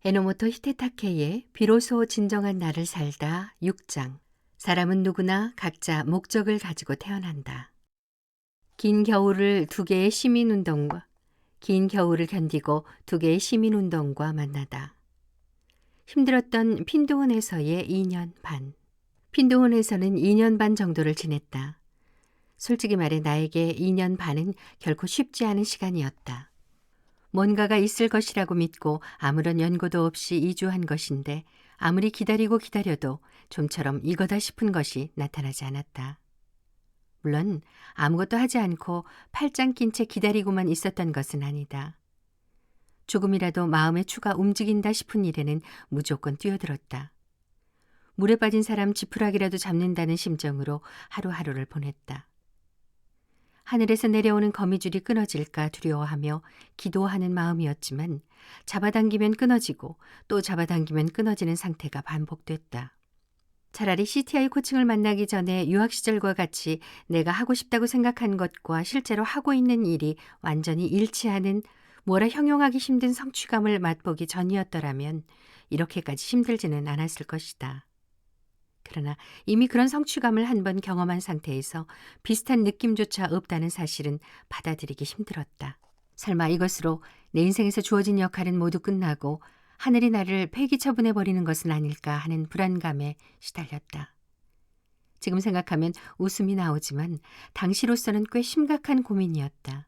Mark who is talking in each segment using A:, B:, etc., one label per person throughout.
A: 에노모토 히데타케의 비로소 진정한 나를 살다 6장. 사람은 누구나 각자 목적을 가지고 태어난다. 긴 겨울을 두 개의 시민운동과 긴 겨울을 견디고 두 개의 시민운동과 만나다. 힘들었던 핀도훈에서의 2년 반. 핀도훈에서는 2년 반 정도를 지냈다. 솔직히 말해 나에게 2년 반은 결코 쉽지 않은 시간이었다. 뭔가가 있을 것이라고 믿고 아무런 연고도 없이 이주한 것인데 아무리 기다리고 기다려도 좀처럼 이거다 싶은 것이 나타나지 않았다. 물론 아무것도 하지 않고 팔짱 낀 채 기다리고만 있었던 것은 아니다. 조금이라도 마음의 추가 움직인다 싶은 일에는 무조건 뛰어들었다. 물에 빠진 사람 지푸라기라도 잡는다는 심정으로 하루하루를 보냈다. 하늘에서 내려오는 거미줄이 끊어질까 두려워하며 기도하는 마음이었지만 잡아당기면 끊어지고 또 잡아당기면 끊어지는 상태가 반복됐다. 차라리 CTI 코칭을 만나기 전에 유학 시절과 같이 내가 하고 싶다고 생각한 것과 실제로 하고 있는 일이 완전히 일치하는 뭐라 형용하기 힘든 성취감을 맛보기 전이었더라면 이렇게까지 힘들지는 않았을 것이다. 그러나 이미 그런 성취감을 한 번 경험한 상태에서 비슷한 느낌조차 없다는 사실은 받아들이기 힘들었다. 설마 이것으로 내 인생에서 주어진 역할은 모두 끝나고 하늘이 나를 폐기 처분해버리는 것은 아닐까 하는 불안감에 시달렸다. 지금 생각하면 웃음이 나오지만 당시로서는 꽤 심각한 고민이었다.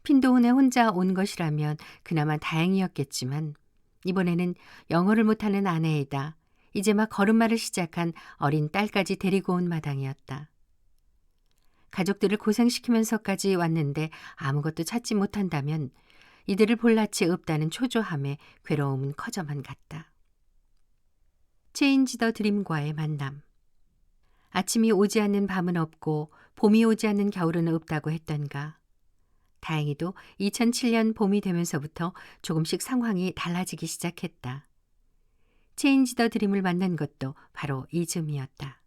A: 핀도훈에 혼자 온 것이라면 그나마 다행이었겠지만 이번에는 영어를 못하는 아내에다 이제 막 걸음마를 시작한 어린 딸까지 데리고 온 마당이었다. 가족들을 고생시키면서까지 왔는데 아무것도 찾지 못한다면 이들을 볼 낯이 없다는 초조함에 괴로움은 커져만 갔다. 체인지 더 드림과의 만남. 아침이 오지 않는 밤은 없고 봄이 오지 않는 겨울은 없다고 했던가. 다행히도 2007년 봄이 되면서부터 조금씩 상황이 달라지기 시작했다. 체인지 더 드림을 만난 것도 바로 이즈음이었다.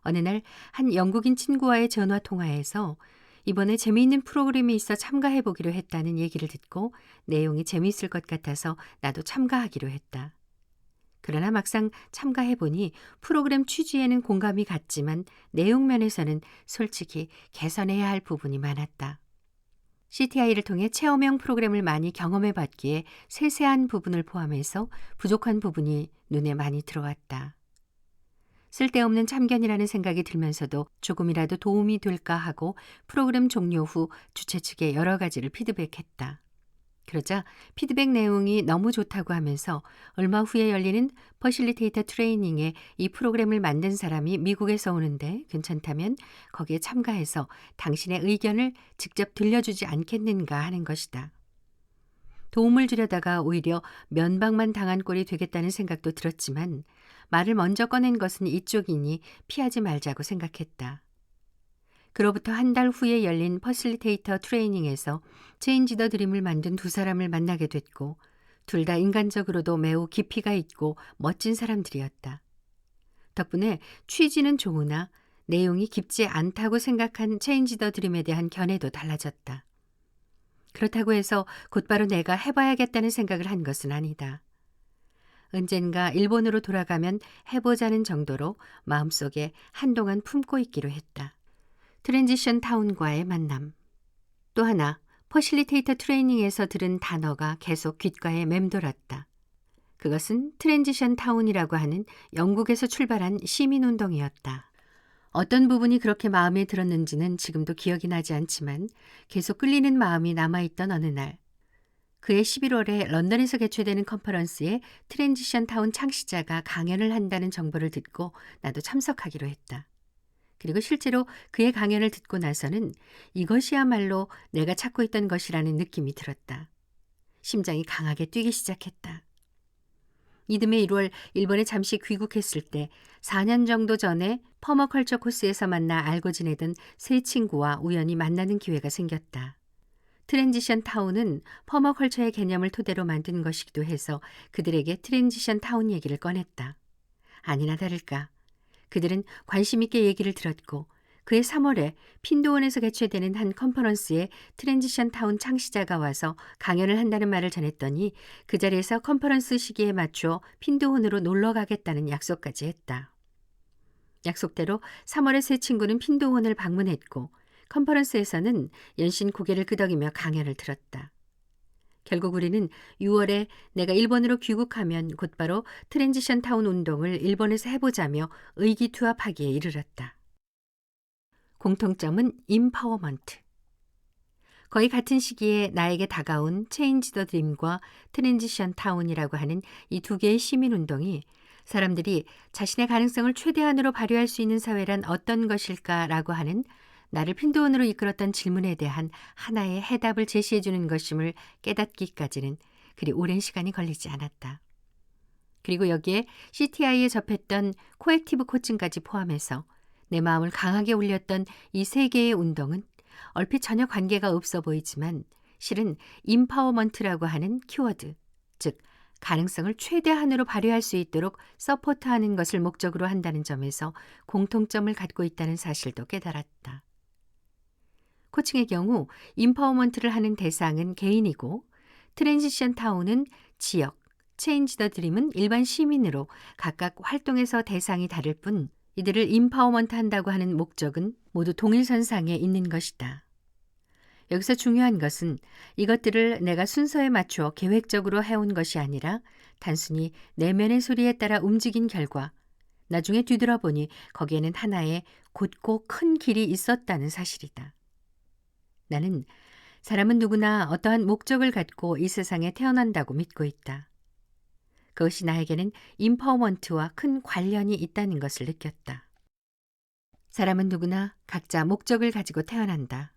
A: 어느 날 한 영국인 친구와의 전화 통화에서 이번에 재미있는 프로그램이 있어 참가해보기로 했다는 얘기를 듣고 내용이 재미있을 것 같아서 나도 참가하기로 했다. 그러나 막상 참가해보니 프로그램 취지에는 공감이 갔지만 내용 면에서는 솔직히 개선해야 할 부분이 많았다. CTI를 통해 체험형 프로그램을 많이 경험해봤기에 세세한 부분을 포함해서 부족한 부분이 눈에 많이 들어왔다. 쓸데없는 참견이라는 생각이 들면서도 조금이라도 도움이 될까 하고 프로그램 종료 후 주최 측에 여러 가지를 피드백했다. 그러자 피드백 내용이 너무 좋다고 하면서 얼마 후에 열리는 퍼실리테이터 트레이닝에 이 프로그램을 만든 사람이 미국에서 오는데 괜찮다면 거기에 참가해서 당신의 의견을 직접 들려주지 않겠는가 하는 것이다. 도움을 주려다가 오히려 면박만 당한 꼴이 되겠다는 생각도 들었지만 말을 먼저 꺼낸 것은 이쪽이니 피하지 말자고 생각했다. 그로부터 한 달 후에 열린 퍼실리테이터 트레이닝에서 체인지 더 드림을 만든 두 사람을 만나게 됐고 둘 다 인간적으로도 매우 깊이가 있고 멋진 사람들이었다. 덕분에 취지는 좋으나 내용이 깊지 않다고 생각한 체인지 더 드림에 대한 견해도 달라졌다. 그렇다고 해서 곧바로 내가 해봐야겠다는 생각을 한 것은 아니다. 언젠가 일본으로 돌아가면 해보자는 정도로 마음속에 한동안 품고 있기로 했다. 트랜지션 타운과의 만남. 또 하나, 퍼실리테이터 트레이닝에서 들은 단어가 계속 귓가에 맴돌았다. 그것은 트랜지션 타운이라고 하는 영국에서 출발한 시민운동이었다. 어떤 부분이 그렇게 마음에 들었는지는 지금도 기억이 나지 않지만 계속 끌리는 마음이 남아있던 어느 날, 그해 11월에 런던에서 개최되는 컨퍼런스에 트랜지션 타운 창시자가 강연을 한다는 정보를 듣고 나도 참석하기로 했다. 그리고 실제로 그의 강연을 듣고 나서는 이것이야말로 내가 찾고 있던 것이라는 느낌이 들었다. 심장이 강하게 뛰기 시작했다. 이듬해 1월 일본에 잠시 귀국했을 때 4년 정도 전에 퍼머컬처 코스에서 만나 알고 지내던 세 친구와 우연히 만나는 기회가 생겼다. 트랜지션 타운은 퍼머컬처의 개념을 토대로 만든 것이기도 해서 그들에게 트랜지션 타운 얘기를 꺼냈다. 아니나 다를까. 그들은 관심 있게 얘기를 들었고 그해 3월에 핀도원에서 개최되는 한 컨퍼런스에 트랜지션 타운 창시자가 와서 강연을 한다는 말을 전했더니 그 자리에서 컨퍼런스 시기에 맞춰 핀도원으로 놀러 가겠다는 약속까지 했다. 약속대로 3월에 세 친구는 핀도원을 방문했고 컨퍼런스에서는 연신 고개를 끄덕이며 강연을 들었다. 결국 우리는 6월에 내가 일본으로 귀국하면 곧바로 트랜지션 타운 운동을 일본에서 해보자며 의기투합하기에 이르렀다. 공통점은 임파워먼트. 거의 같은 시기에 나에게 다가온 체인지 더 드림과 트랜지션 타운이라고 하는 이 두 개의 시민운동이 사람들이 자신의 가능성을 최대한으로 발휘할 수 있는 사회란 어떤 것일까라고 하는 나를 핀도원으로 이끌었던 질문에 대한 하나의 해답을 제시해 주는 것임을 깨닫기까지는 그리 오랜 시간이 걸리지 않았다. 그리고 여기에 CTI에 접했던 코액티브 코칭까지 포함해서 내 마음을 강하게 울렸던 이 세 개의 운동은 얼핏 전혀 관계가 없어 보이지만 실은 임파워먼트라고 하는 키워드, 즉 가능성을 최대한으로 발휘할 수 있도록 서포트하는 것을 목적으로 한다는 점에서 공통점을 갖고 있다는 사실도 깨달았다. 코칭의 경우 임파워먼트를 하는 대상은 개인이고 트랜지션 타운은 지역, 체인지 더 드림은 일반 시민으로 각각 활동에서 대상이 다를 뿐 이들을 임파워먼트 한다고 하는 목적은 모두 동일선상에 있는 것이다. 여기서 중요한 것은 이것들을 내가 순서에 맞추어 계획적으로 해온 것이 아니라 단순히 내면의 소리에 따라 움직인 결과 나중에 뒤돌아보니 거기에는 하나의 곧고 큰 길이 있었다는 사실이다. 나는 사람은 누구나 어떠한 목적을 갖고 이 세상에 태어난다고 믿고 있다. 그것이 나에게는 임파워먼트와 큰 관련이 있다는 것을 느꼈다. 사람은 누구나 각자 목적을 가지고 태어난다.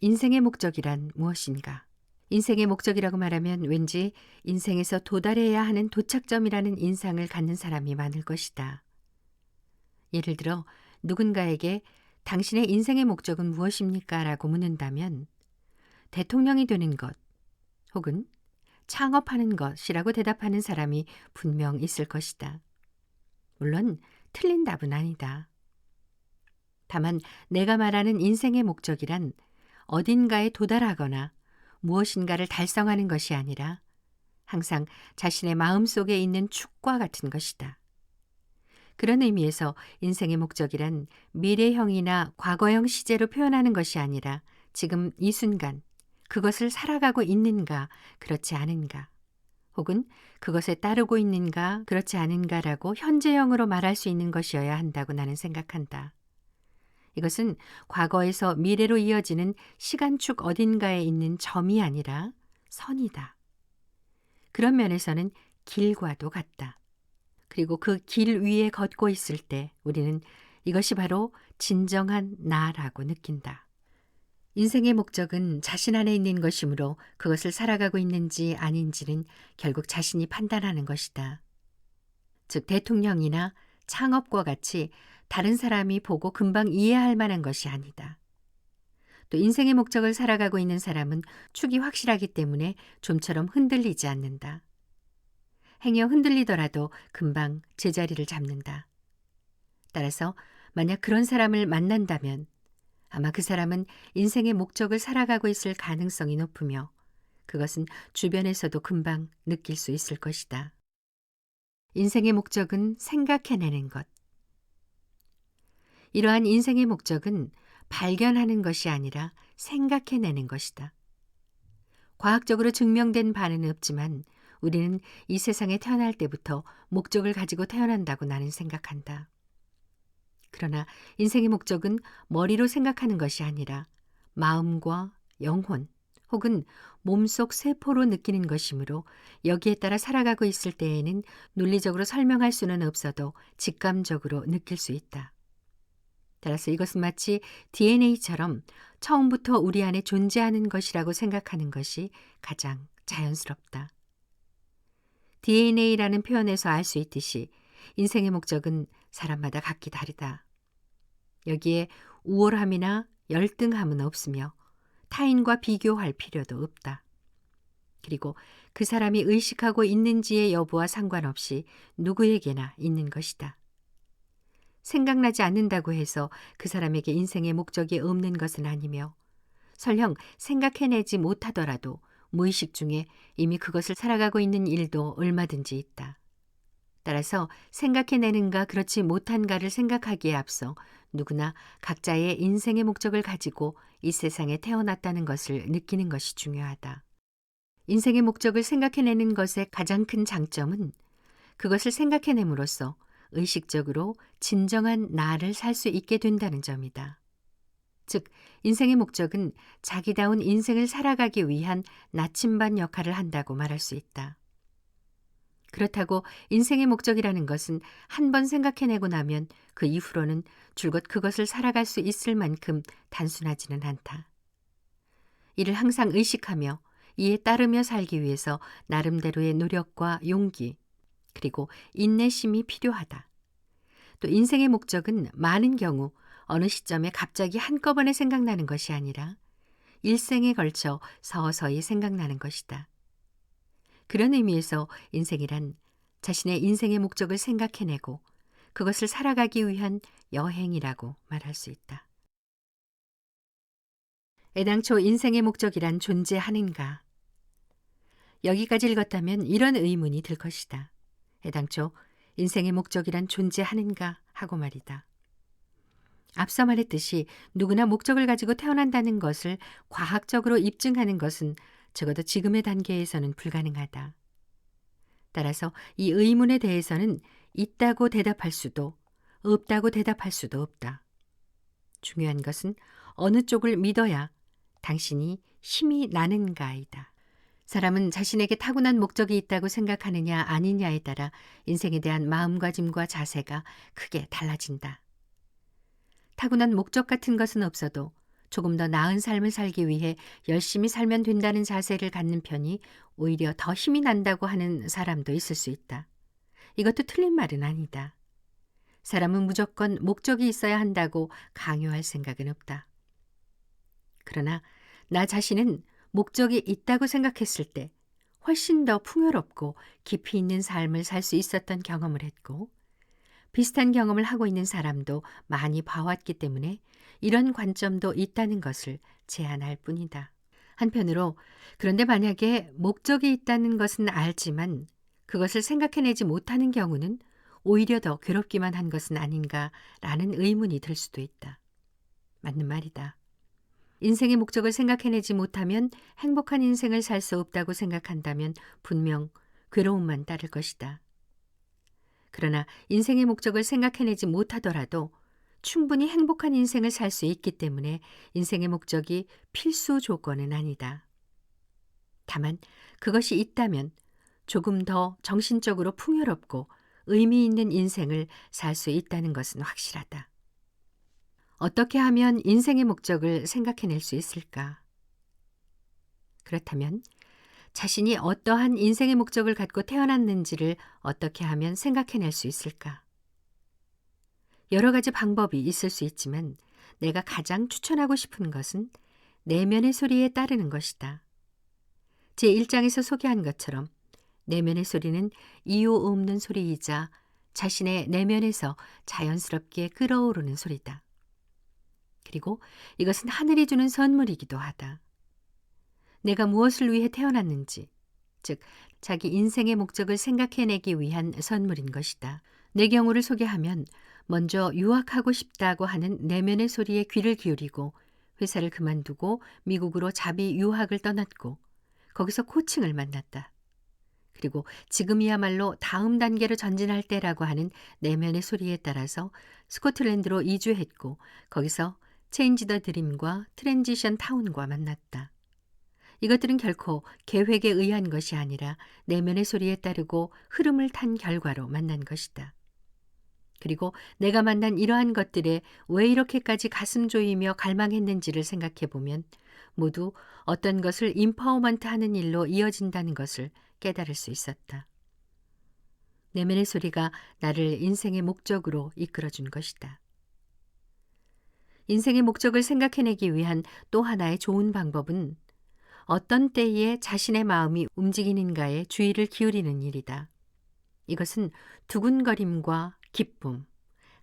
A: 인생의 목적이란 무엇인가? 인생의 목적이라고 말하면 왠지 인생에서 도달해야 하는 도착점이라는 인상을 갖는 사람이 많을 것이다. 예를 들어 누군가에게 당신의 인생의 목적은 무엇입니까? 라고 묻는다면 대통령이 되는 것 혹은 창업하는 것이라고 대답하는 사람이 분명 있을 것이다. 물론 틀린 답은 아니다. 다만 내가 말하는 인생의 목적이란 어딘가에 도달하거나 무엇인가를 달성하는 것이 아니라 항상 자신의 마음속에 있는 축과 같은 것이다. 그런 의미에서 인생의 목적이란 미래형이나 과거형 시제로 표현하는 것이 아니라 지금 이 순간 그것을 살아가고 있는가 그렇지 않은가 혹은 그것에 따르고 있는가 그렇지 않은가라고 현재형으로 말할 수 있는 것이어야 한다고 나는 생각한다. 이것은 과거에서 미래로 이어지는 시간축 어딘가에 있는 점이 아니라 선이다. 그런 면에서는 길과도 같다. 그리고 그 길 위에 걷고 있을 때 우리는 이것이 바로 진정한 나라고 느낀다. 인생의 목적은 자신 안에 있는 것이므로 그것을 살아가고 있는지 아닌지는 결국 자신이 판단하는 것이다. 즉 대통령이나 창업과 같이 다른 사람이 보고 금방 이해할 만한 것이 아니다. 또 인생의 목적을 살아가고 있는 사람은 축이 확실하기 때문에 좀처럼 흔들리지 않는다. 행여 흔들리더라도 금방 제자리를 잡는다. 따라서 만약 그런 사람을 만난다면 아마 그 사람은 인생의 목적을 살아가고 있을 가능성이 높으며 그것은 주변에서도 금방 느낄 수 있을 것이다. 인생의 목적은 생각해내는 것. 이러한 인생의 목적은 발견하는 것이 아니라 생각해내는 것이다. 과학적으로 증명된 바는 없지만 우리는 이 세상에 태어날 때부터 목적을 가지고 태어난다고 나는 생각한다. 그러나 인생의 목적은 머리로 생각하는 것이 아니라 마음과 영혼 혹은 몸속 세포로 느끼는 것이므로 여기에 따라 살아가고 있을 때에는 논리적으로 설명할 수는 없어도 직감적으로 느낄 수 있다. 따라서 이것은 마치 DNA처럼 처음부터 우리 안에 존재하는 것이라고 생각하는 것이 가장 자연스럽다. DNA라는 표현에서 알 수 있듯이 인생의 목적은 사람마다 각기 다르다. 여기에 우월함이나 열등함은 없으며 타인과 비교할 필요도 없다. 그리고 그 사람이 의식하고 있는지의 여부와 상관없이 누구에게나 있는 것이다. 생각나지 않는다고 해서 그 사람에게 인생의 목적이 없는 것은 아니며 설령 생각해내지 못하더라도 무의식 중에 이미 그것을 살아가고 있는 일도 얼마든지 있다. 따라서 생각해내는가 그렇지 못한가를 생각하기에 앞서 누구나 각자의 인생의 목적을 가지고 이 세상에 태어났다는 것을 느끼는 것이 중요하다. 인생의 목적을 생각해내는 것의 가장 큰 장점은 그것을 생각해냄으로써 의식적으로 진정한 나를 살 수 있게 된다는 점이다. 즉, 인생의 목적은 자기다운 인생을 살아가기 위한 나침반 역할을 한다고 말할 수 있다. 그렇다고 인생의 목적이라는 것은 한 번 생각해내고 나면 그 이후로는 줄곧 그것을 살아갈 수 있을 만큼 단순하지는 않다. 이를 항상 의식하며 이에 따르며 살기 위해서 나름대로의 노력과 용기, 그리고 인내심이 필요하다. 또 인생의 목적은 많은 경우 어느 시점에 갑자기 한꺼번에 생각나는 것이 아니라 일생에 걸쳐 서서히 생각나는 것이다. 그런 의미에서 인생이란 자신의 인생의 목적을 생각해내고 그것을 살아가기 위한 여행이라고 말할 수 있다. 애당초 인생의 목적이란 존재하는가? 여기까지 읽었다면 이런 의문이 들 것이다. 애당초 인생의 목적이란 존재하는가 하고 말이다. 앞서 말했듯이 누구나 목적을 가지고 태어난다는 것을 과학적으로 입증하는 것은 적어도 지금의 단계에서는 불가능하다. 따라서 이 의문에 대해서는 있다고 대답할 수도 없다고 대답할 수도 없다. 중요한 것은 어느 쪽을 믿어야 당신이 힘이 나는가이다. 사람은 자신에게 타고난 목적이 있다고 생각하느냐 아니냐에 따라 인생에 대한 마음가짐과 자세가 크게 달라진다. 타고난 목적 같은 것은 없어도 조금 더 나은 삶을 살기 위해 열심히 살면 된다는 자세를 갖는 편이 오히려 더 힘이 난다고 하는 사람도 있을 수 있다. 이것도 틀린 말은 아니다. 사람은 무조건 목적이 있어야 한다고 강요할 생각은 없다. 그러나 나 자신은 목적이 있다고 생각했을 때 훨씬 더 풍요롭고 깊이 있는 삶을 살 수 있었던 경험을 했고 비슷한 경험을 하고 있는 사람도 많이 봐왔기 때문에 이런 관점도 있다는 것을 제안할 뿐이다. 한편으로 그런데 만약에 목적이 있다는 것은 알지만 그것을 생각해내지 못하는 경우는 오히려 더 괴롭기만 한 것은 아닌가라는 의문이 들 수도 있다. 맞는 말이다. 인생의 목적을 생각해내지 못하면 행복한 인생을 살 수 없다고 생각한다면 분명 괴로움만 따를 것이다. 그러나 인생의 목적을 생각해내지 못하더라도 충분히 행복한 인생을 살 수 있기 때문에 인생의 목적이 필수 조건은 아니다. 다만 그것이 있다면 조금 더 정신적으로 풍요롭고 의미 있는 인생을 살 수 있다는 것은 확실하다. 어떻게 하면 인생의 목적을 생각해낼 수 있을까? 그렇다면 자신이 어떠한 인생의 목적을 갖고 태어났는지를 어떻게 하면 생각해낼 수 있을까? 여러 가지 방법이 있을 수 있지만 내가 가장 추천하고 싶은 것은 내면의 소리에 따르는 것이다. 제1장에서 소개한 것처럼 내면의 소리는 이유 없는 소리이자 자신의 내면에서 자연스럽게 끓어오르는 소리다. 그리고 이것은 하늘이 주는 선물이기도 하다. 내가 무엇을 위해 태어났는지, 즉 자기 인생의 목적을 생각해내기 위한 선물인 것이다. 내 경우를 소개하면 먼저 유학하고 싶다고 하는 내면의 소리에 귀를 기울이고 회사를 그만두고 미국으로 자비 유학을 떠났고 거기서 코칭을 만났다. 그리고 지금이야말로 다음 단계로 전진할 때라고 하는 내면의 소리에 따라서 스코틀랜드로 이주했고 거기서 체인지 더 드림과 트랜지션 타운과 만났다. 이것들은 결코 계획에 의한 것이 아니라 내면의 소리에 따르고 흐름을 탄 결과로 만난 것이다. 그리고 내가 만난 이러한 것들에 왜 이렇게까지 가슴 조이며 갈망했는지를 생각해 보면 모두 어떤 것을 임파워먼트 하는 일로 이어진다는 것을 깨달을 수 있었다. 내면의 소리가 나를 인생의 목적으로 이끌어준 것이다. 인생의 목적을 생각해내기 위한 또 하나의 좋은 방법은 어떤 때에 자신의 마음이 움직이는가에 주의를 기울이는 일이다. 이것은 두근거림과 기쁨,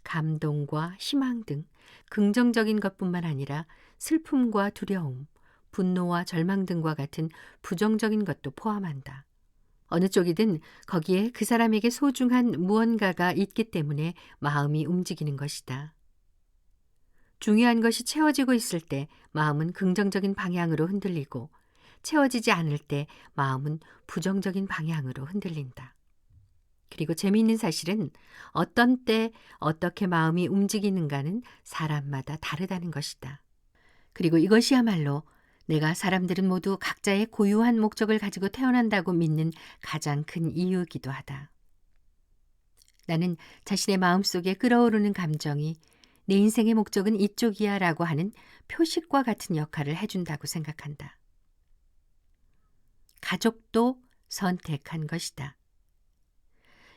A: 감동과 희망 등 긍정적인 것뿐만 아니라 슬픔과 두려움, 분노와 절망 등과 같은 부정적인 것도 포함한다. 어느 쪽이든 거기에 그 사람에게 소중한 무언가가 있기 때문에 마음이 움직이는 것이다. 중요한 것이 채워지고 있을 때 마음은 긍정적인 방향으로 흔들리고 채워지지 않을 때 마음은 부정적인 방향으로 흔들린다. 그리고 재미있는 사실은 어떤 때 어떻게 마음이 움직이는가는 사람마다 다르다는 것이다. 그리고 이것이야말로 내가 사람들은 모두 각자의 고유한 목적을 가지고 태어난다고 믿는 가장 큰 이유이기도 하다. 나는 자신의 마음속에 끓어오르는 감정이 내 인생의 목적은 이쪽이야 라고 하는 표식과 같은 역할을 해준다고 생각한다. 가족도 선택한 것이다.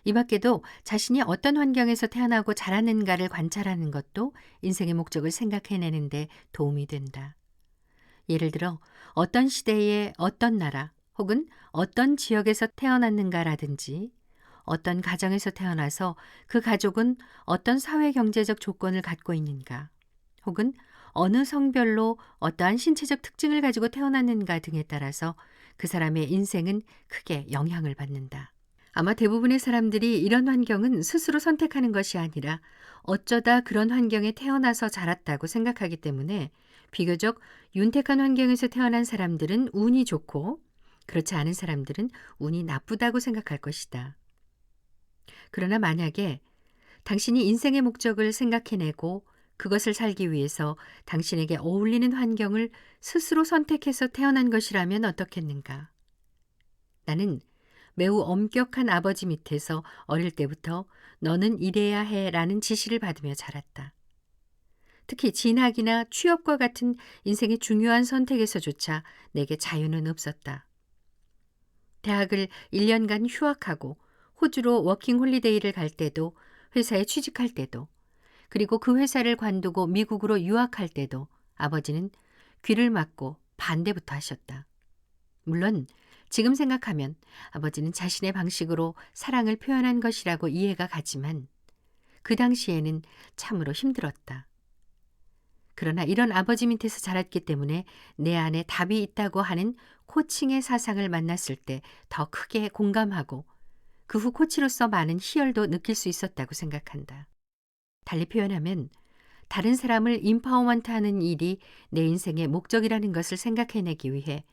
A: 이 밖에도 자신이 어떤 환경에서 태어나고 자라는가를 관찰하는 것도 인생의 목적을 생각해내는데 도움이 된다. 예를 들어 어떤 시대에 어떤 나라 혹은 어떤 지역에서 태어났는가라든지 어떤 가정에서 태어나서 그 가족은 어떤 사회-경제적 조건을 갖고 있는가 혹은 어느 성별로 어떠한 신체적 특징을 가지고 태어났는가 등에 따라서 그 사람의 인생은 크게 영향을 받는다. 아마 대부분의 사람들이 이런 환경은 스스로 선택하는 것이 아니라 어쩌다 그런 환경에 태어나서 자랐다고 생각하기 때문에 비교적 윤택한 환경에서 태어난 사람들은 운이 좋고 그렇지 않은 사람들은 운이 나쁘다고 생각할 것이다. 그러나 만약에 당신이 인생의 목적을 생각해내고 그것을 살기 위해서 당신에게 어울리는 환경을 스스로 선택해서 태어난 것이라면 어떻겠는가? 나는 매우 엄격한 아버지 밑에서 어릴 때부터 너는 이래야 해라는 지시를 받으며 자랐다. 특히 진학이나 취업과 같은 인생의 중요한 선택에서조차 내게 자유는 없었다. 대학을 1년간 휴학하고 호주로 워킹 홀리데이를 갈 때도 회사에 취직할 때도 그리고 그 회사를 관두고 미국으로 유학할 때도 아버지는 귀를 막고 반대부터 하셨다. 물론 지금 생각하면 아버지는 자신의 방식으로 사랑을 표현한 것이라고 이해가 가지만 그 당시에는 참으로 힘들었다. 그러나 이런 아버지 밑에서 자랐기 때문에 내 안에 답이 있다고 하는 코칭의 사상을 만났을 때 더 크게 공감하고 그 후 코치로서 많은 희열도 느낄 수 있었다고 생각한다. 달리 표현하면 다른 사람을 임파워먼트하는 일이 내 인생의 목적이라는 것을 생각해내기 위해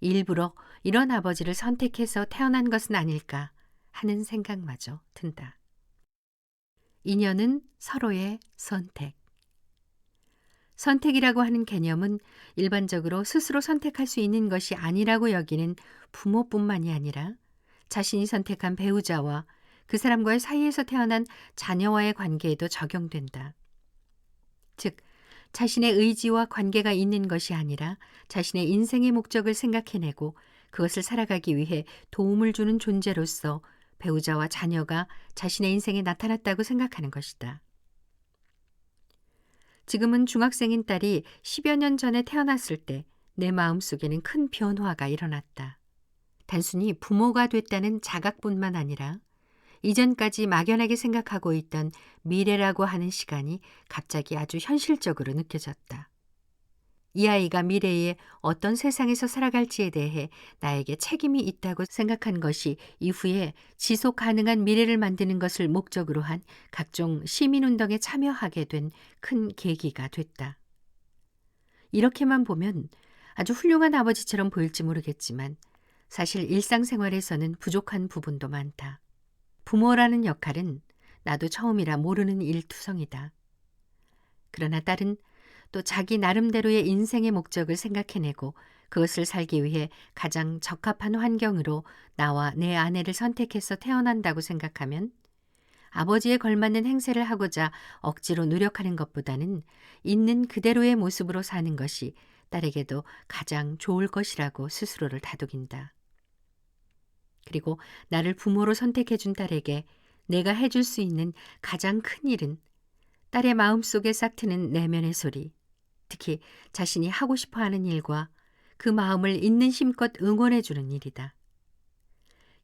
A: 일부러 이런 아버지를 선택해서 태어난 것은 아닐까 하는 생각마저 든다. 인연은 서로의 선택. 선택이라고 하는 개념은 일반적으로 스스로 선택할 수 있는 것이 아니라고 여기는 부모뿐만이 아니라 자신이 선택한 배우자와 그 사람과의 사이에서 태어난 자녀와의 관계에도 적용된다. 즉, 자신의 의지와 관계가 있는 것이 아니라 자신의 인생의 목적을 생각해내고 그것을 살아가기 위해 도움을 주는 존재로서 배우자와 자녀가 자신의 인생에 나타났다고 생각하는 것이다. 지금은 중학생인 딸이 10여 년 전에 태어났을 때 내 마음속에는 큰 변화가 일어났다. 단순히 부모가 됐다는 자각뿐만 아니라 이전까지 막연하게 생각하고 있던 미래라고 하는 시간이 갑자기 아주 현실적으로 느껴졌다. 이 아이가 미래에 어떤 세상에서 살아갈지에 대해 나에게 책임이 있다고 생각한 것이 이후에 지속 가능한 미래를 만드는 것을 목적으로 한 각종 시민운동에 참여하게 된 큰 계기가 됐다. 이렇게만 보면 아주 훌륭한 아버지처럼 보일지 모르겠지만 사실 일상생활에서는 부족한 부분도 많다. 부모라는 역할은 나도 처음이라 모르는 일투성이다. 그러나 딸은 또 자기 나름대로의 인생의 목적을 생각해내고 그것을 살기 위해 가장 적합한 환경으로 나와 내 아내를 선택해서 태어난다고 생각하면 아버지에 걸맞는 행세를 하고자 억지로 노력하는 것보다는 있는 그대로의 모습으로 사는 것이 딸에게도 가장 좋을 것이라고 스스로를 다독인다. 그리고 나를 부모로 선택해준 딸에게 내가 해줄 수 있는 가장 큰 일은 딸의 마음속에 싹트는 내면의 소리, 특히 자신이 하고 싶어하는 일과 그 마음을 있는 힘껏 응원해주는 일이다.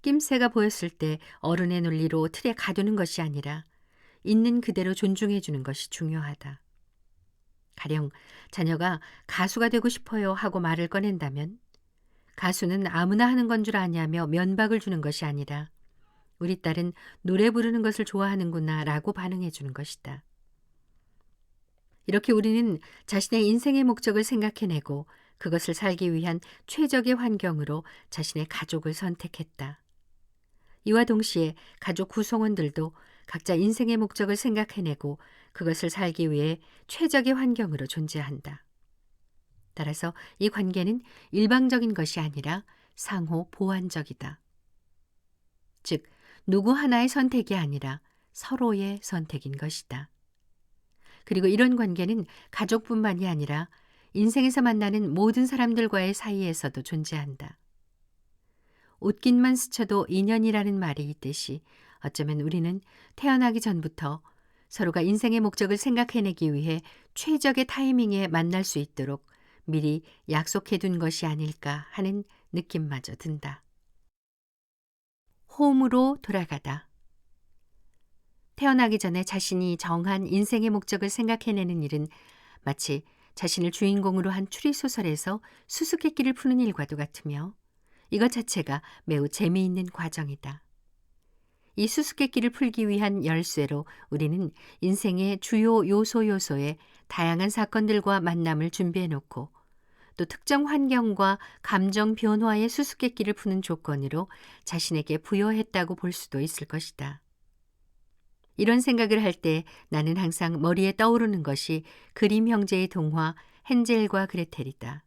A: 낌새가 보였을 때 어른의 논리로 틀에 가두는 것이 아니라 있는 그대로 존중해 주는 것이 중요하다. 가령 자녀가 가수가 되고 싶어요 하고 말을 꺼낸다면 가수는 아무나 하는 건 줄 아냐며 면박을 주는 것이 아니라 우리 딸은 노래 부르는 것을 좋아하는구나 라고 반응해 주는 것이다. 이렇게 우리는 자신의 인생의 목적을 생각해내고 그것을 살기 위한 최적의 환경으로 자신의 가족을 선택했다. 이와 동시에 가족 구성원들도 각자 인생의 목적을 생각해내고 그것을 살기 위해 최적의 환경으로 존재한다. 따라서 이 관계는 일방적인 것이 아니라 상호 보완적이다. 즉, 누구 하나의 선택이 아니라 서로의 선택인 것이다. 그리고 이런 관계는 가족뿐만이 아니라 인생에서 만나는 모든 사람들과의 사이에서도 존재한다. 옷깃만 스쳐도 인연이라는 말이 있듯이 어쩌면 우리는 태어나기 전부터 서로가 인생의 목적을 생각해내기 위해 최적의 타이밍에 만날 수 있도록 미리 약속해둔 것이 아닐까 하는 느낌마저 든다. 홈으로 돌아가다. 태어나기 전에 자신이 정한 인생의 목적을 생각해내는 일은 마치 자신을 주인공으로 한 추리소설에서 수수께끼를 푸는 일과도 같으며 이것 자체가 매우 재미있는 과정이다. 이 수수께끼를 풀기 위한 열쇠로 우리는 인생의 주요 요소에 다양한 사건들과 만남을 준비해놓고 또 특정 환경과 감정 변화의 수수께끼를 푸는 조건으로 자신에게 부여했다고 볼 수도 있을 것이다. 이런 생각을 할 때 나는 항상 머리에 떠오르는 것이 그림 형제의 동화 헨젤과 그레텔이다.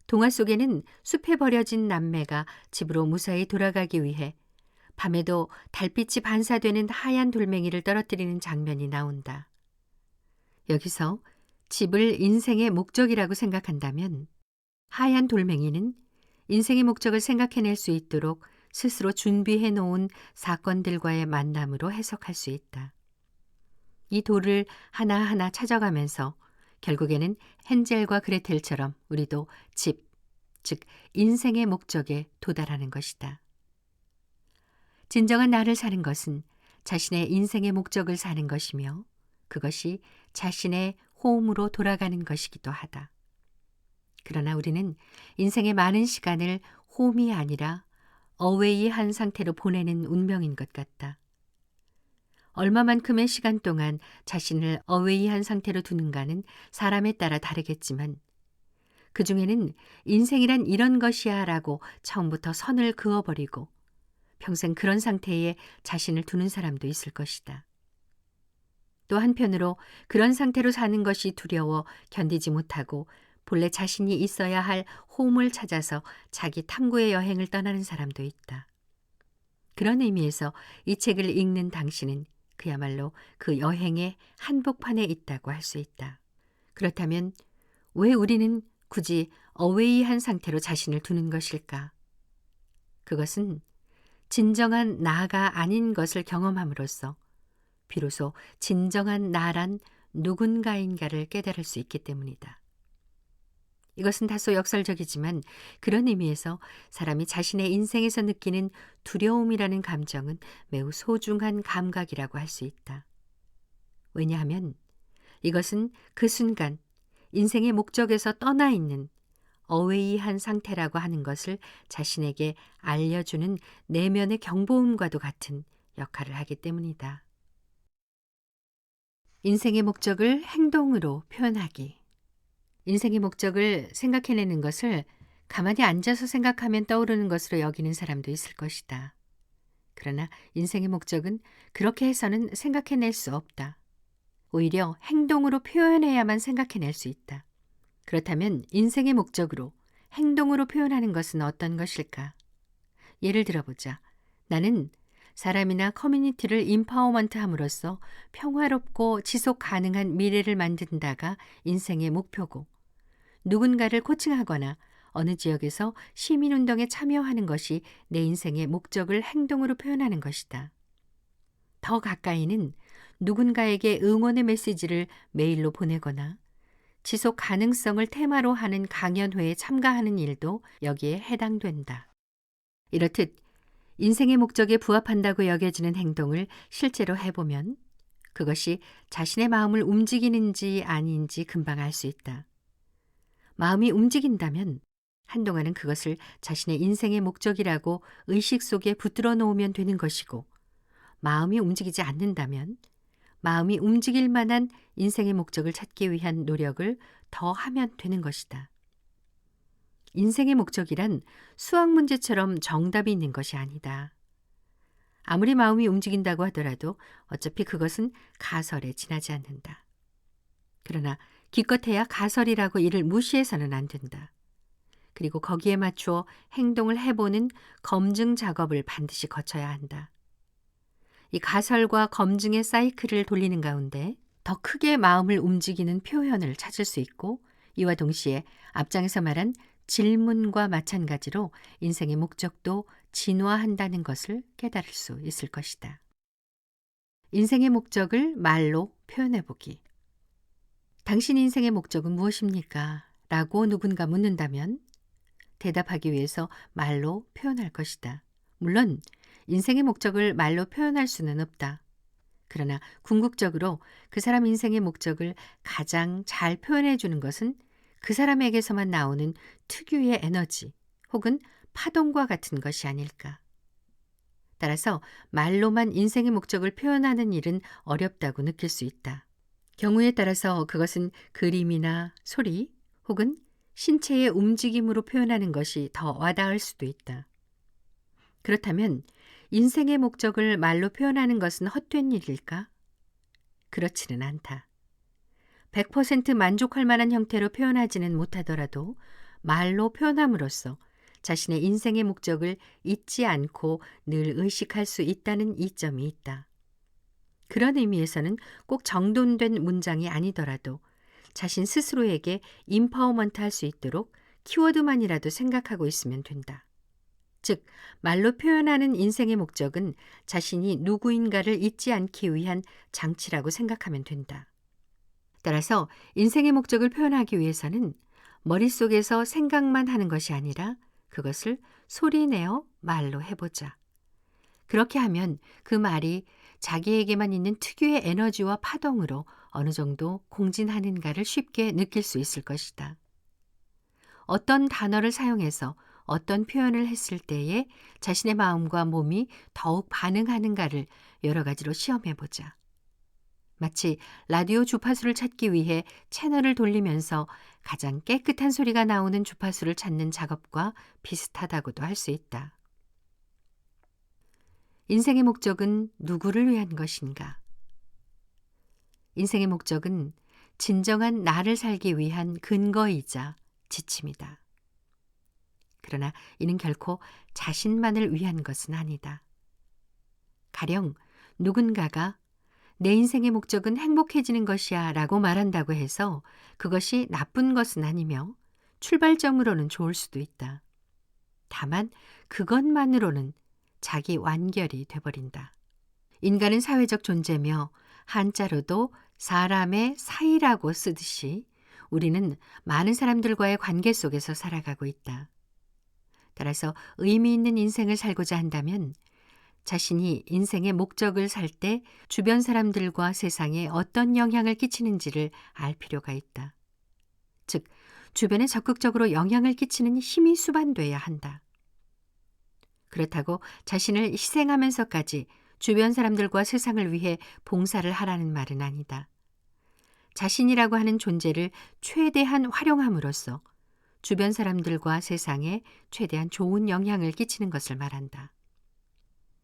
A: 동화 속에는 숲에 버려진 남매가 집으로 무사히 돌아가기 위해 밤에도 달빛이 반사되는 하얀 돌멩이를 떨어뜨리는 장면이 나온다. 여기서 집을 인생의 목적이라고 생각한다면 하얀 돌멩이는 인생의 목적을 생각해낼 수 있도록 스스로 준비해 놓은 사건들과의 만남으로 해석할 수 있다. 이 돌을 하나하나 찾아가면서 결국에는 헨젤과 그레텔처럼 우리도 집, 즉 인생의 목적에 도달하는 것이다. 진정한 나를 사는 것은 자신의 인생의 목적을 사는 것이며 그것이 자신의 홈으로 돌아가는 것이기도 하다. 그러나 우리는 인생의 많은 시간을 홈이 아니라 어웨이한 상태로 보내는 운명인 것 같다. 얼마만큼의 시간 동안 자신을 어웨이한 상태로 두는가는 사람에 따라 다르겠지만 그중에는 인생이란 이런 것이야 라고 처음부터 선을 그어버리고 평생 그런 상태에 자신을 두는 사람도 있을 것이다. 또 한편으로 그런 상태로 사는 것이 두려워 견디지 못하고 본래 자신이 있어야 할 홈을 찾아서 자기 탐구의 여행을 떠나는 사람도 있다. 그런 의미에서 이 책을 읽는 당신은 그야말로 그 여행의 한복판에 있다고 할 수 있다. 그렇다면 왜 우리는 굳이 어웨이한 상태로 자신을 두는 것일까? 그것은 진정한 나가 아닌 것을 경험함으로써 비로소 진정한 나란 누군가인가를 깨달을 수 있기 때문이다. 이것은 다소 역설적이지만 그런 의미에서 사람이 자신의 인생에서 느끼는 두려움이라는 감정은 매우 소중한 감각이라고 할 수 있다. 왜냐하면 이것은 그 순간 인생의 목적에서 떠나 있는 어웨이한 상태라고 하는 것을 자신에게 알려주는 내면의 경보음과도 같은 역할을 하기 때문이다. 인생의 목적을 행동으로 표현하기. 인생의 목적을 생각해내는 것을 가만히 앉아서 생각하면 떠오르는 것으로 여기는 사람도 있을 것이다. 그러나 인생의 목적은 그렇게 해서는 생각해낼 수 없다. 오히려 행동으로 표현해야만 생각해낼 수 있다. 그렇다면 인생의 목적으로 행동으로 표현하는 것은 어떤 것일까? 예를 들어보자. 나는 사람이나 커뮤니티를 임파워먼트함으로써 평화롭고 지속 가능한 미래를 만든다가 인생의 목표고 누군가를 코칭하거나 어느 지역에서 시민운동에 참여하는 것이 내 인생의 목적을 행동으로 표현하는 것이다. 더 가까이는 누군가에게 응원의 메시지를 메일로 보내거나 지속 가능성을 테마로 하는 강연회에 참가하는 일도 여기에 해당된다. 이렇듯 인생의 목적에 부합한다고 여겨지는 행동을 실제로 해보면 그것이 자신의 마음을 움직이는지 아닌지 금방 알 수 있다. 마음이 움직인다면 한동안은 그것을 자신의 인생의 목적이라고 의식 속에 붙들어 놓으면 되는 것이고, 마음이 움직이지 않는다면 마음이 움직일 만한 인생의 목적을 찾기 위한 노력을 더 하면 되는 것이다. 인생의 목적이란 수학 문제처럼 정답이 있는 것이 아니다. 아무리 마음이 움직인다고 하더라도 어차피 그것은 가설에 지나지 않는다. 그러나 기껏해야 가설이라고 이를 무시해서는 안 된다. 그리고 거기에 맞추어 행동을 해보는 검증 작업을 반드시 거쳐야 한다. 이 가설과 검증의 사이클을 돌리는 가운데 더 크게 마음을 움직이는 표현을 찾을 수 있고, 이와 동시에 앞장에서 말한 질문과 마찬가지로 인생의 목적도 진화한다는 것을 깨달을 수 있을 것이다. 인생의 목적을 말로 표현해보기. 당신 인생의 목적은 무엇입니까? 라고 누군가 묻는다면 대답하기 위해서 말로 표현할 것이다. 물론 인생의 목적을 말로 표현할 수는 없다. 그러나 궁극적으로 그 사람 인생의 목적을 가장 잘 표현해 주는 것은 그 사람에게서만 나오는 특유의 에너지 혹은 파동과 같은 것이 아닐까. 따라서 말로만 인생의 목적을 표현하는 일은 어렵다고 느낄 수 있다. 경우에 따라서 그것은 그림이나 소리 혹은 신체의 움직임으로 표현하는 것이 더 와닿을 수도 있다. 그렇다면 인생의 목적을 말로 표현하는 것은 헛된 일일까? 그렇지는 않다. 100% 만족할 만한 형태로 표현하지는 못하더라도 말로 표현함으로써 자신의 인생의 목적을 잊지 않고 늘 의식할 수 있다는 이점이 있다. 그런 의미에서는 꼭 정돈된 문장이 아니더라도 자신 스스로에게 임파워먼트 할 수 있도록 키워드만이라도 생각하고 있으면 된다. 즉, 말로 표현하는 인생의 목적은 자신이 누구인가를 잊지 않기 위한 장치라고 생각하면 된다. 따라서 인생의 목적을 표현하기 위해서는 머릿속에서 생각만 하는 것이 아니라 그것을 소리내어 말로 해보자. 그렇게 하면 그 말이 자기에게만 있는 특유의 에너지와 파동으로 어느 정도 공진하는가를 쉽게 느낄 수 있을 것이다. 어떤 단어를 사용해서 어떤 표현을 했을 때에 자신의 마음과 몸이 더욱 반응하는가를 여러 가지로 시험해보자. 마치 라디오 주파수를 찾기 위해 채널을 돌리면서 가장 깨끗한 소리가 나오는 주파수를 찾는 작업과 비슷하다고도 할 수 있다. 인생의 목적은 누구를 위한 것인가? 인생의 목적은 진정한 나를 살기 위한 근거이자 지침이다. 그러나 이는 결코 자신만을 위한 것은 아니다. 가령 누군가가 내 인생의 목적은 행복해지는 것이야 라고 말한다고 해서 그것이 나쁜 것은 아니며 출발점으로는 좋을 수도 있다. 다만 그것만으로는 자기 완결이 돼버린다. 인간은 사회적 존재며 한자로도 사람의 사이라고 쓰듯이 우리는 많은 사람들과의 관계 속에서 살아가고 있다. 따라서 의미 있는 인생을 살고자 한다면 자신이 인생의 목적을 살 때 주변 사람들과 세상에 어떤 영향을 끼치는지를 알 필요가 있다. 즉, 주변에 적극적으로 영향을 끼치는 힘이 수반돼야 한다. 그렇다고 자신을 희생하면서까지 주변 사람들과 세상을 위해 봉사를 하라는 말은 아니다. 자신이라고 하는 존재를 최대한 활용함으로써 주변 사람들과 세상에 최대한 좋은 영향을 끼치는 것을 말한다.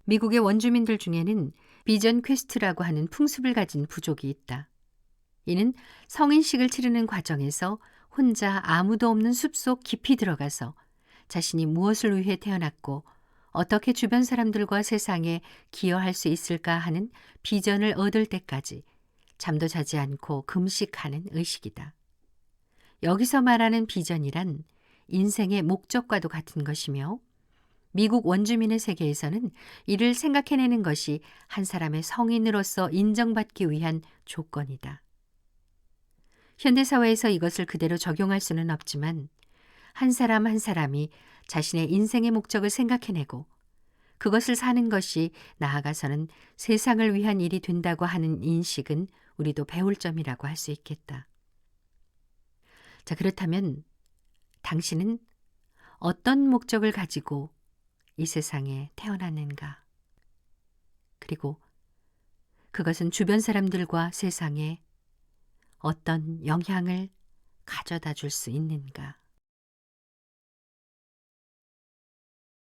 A: 미국의 원주민들 중에는 비전 퀘스트라고 하는 풍습을 가진 부족이 있다. 이는 성인식을 치르는 과정에서 혼자 아무도 없는 숲속 깊이 들어가서 자신이 무엇을 위해 태어났고 어떻게 주변 사람들과 세상에 기여할 수 있을까 하는 비전을 얻을 때까지 잠도 자지 않고 금식하는 의식이다. 여기서 말하는 비전이란 인생의 목적과도 같은 것이며 미국 원주민의 세계에서는 이를 생각해내는 것이 한 사람의 성인으로서 인정받기 위한 조건이다. 현대사회에서 이것을 그대로 적용할 수는 없지만 한 사람 한 사람이 자신의 인생의 목적을 생각해내고 그것을 사는 것이 나아가서는 세상을 위한 일이 된다고 하는 인식은 우리도 배울 점이라고 할 수 있겠다. 자, 그렇다면 당신은 어떤 목적을 가지고 이 세상에 태어났는가? 그리고 그것은 주변 사람들과 세상에 어떤 영향을 가져다 줄 수 있는가?